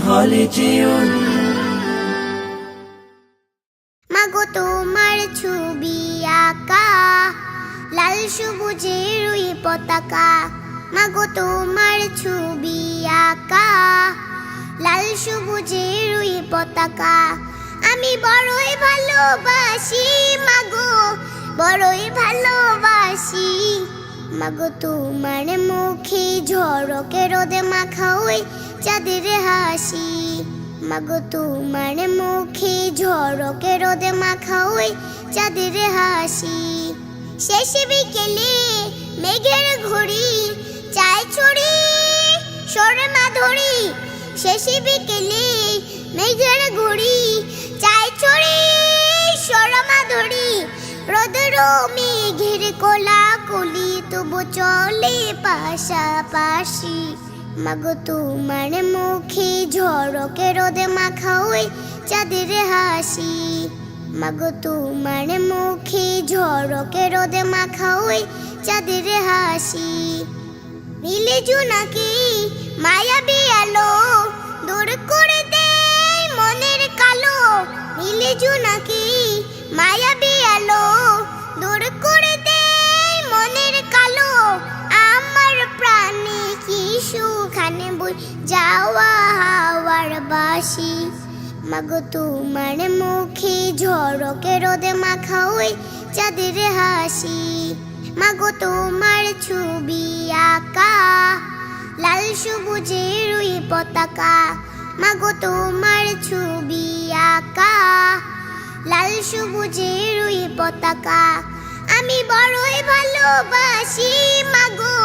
হলে যেও। মাগো তোমার ছবি আঁকা লাল সবুজের রুই পতাকা, মাগো তোমার ছবি আঁকা লাল সবুজের রুই পতাকা। আমি বড়ই ভালোবাসি মাগো, বড়ই ভালোবাসি। মাগো তোমার মুখে ঝড়কে রোদে মাখা ওই চাঁদের হাসি, মাগো তোমার মুখে ঝড়কে রোদে মাখা ওই চাঁদের হাসি। শেষ বিকেলে মেঘের ঘড়ি চাই ছড়ি সরমা ধরি, শেষ বিকেলে মেঘের ঘড়ি চাই ছড়ি সরমা ধরি। রোদের মেঘের কোলাকুলি তবু চলে পাশাপাশি, মাগো তোমার মুখে ঝড়কে রোদে মাখা ওই চাঁদের হাসি, মাগো তোমার মুখে ঝড়কে রোদে মাখা ওই চাঁদের হাসি। নীলে জোনাকি মায়াবী আলো দূর করে দেয় মনের কালো, নীলে জোনাকি মায়াবী আলো দূর করে দেয় মনের কালো। আমার প্রাণে কি সুখানে বই যাওয়া হাওয়ার বাসি, মাগো তোমার মুখে ঝড়কে রোদে মাখা ওই চাঁদের হাসি। মাগো তোমার ছবি আঁকা লাল সবুজের রুই পতাকা, মাগো তোমার ছবি আঁকা লাল সবুজের রুই পতাকা। আমি বড়ই ভালোবাসি মাগো,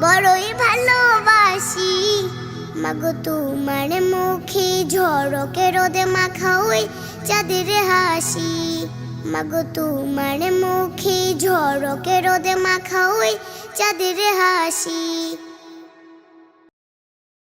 বড়ই ভালোবাসি। মাগো তোমার মুখে ঝড়কে রোদে মাখা ওই চাঁদের হাসি, মাগো তোমার মুখে ঝড়কে রোদে মাখা ওই চাঁদের হাসি।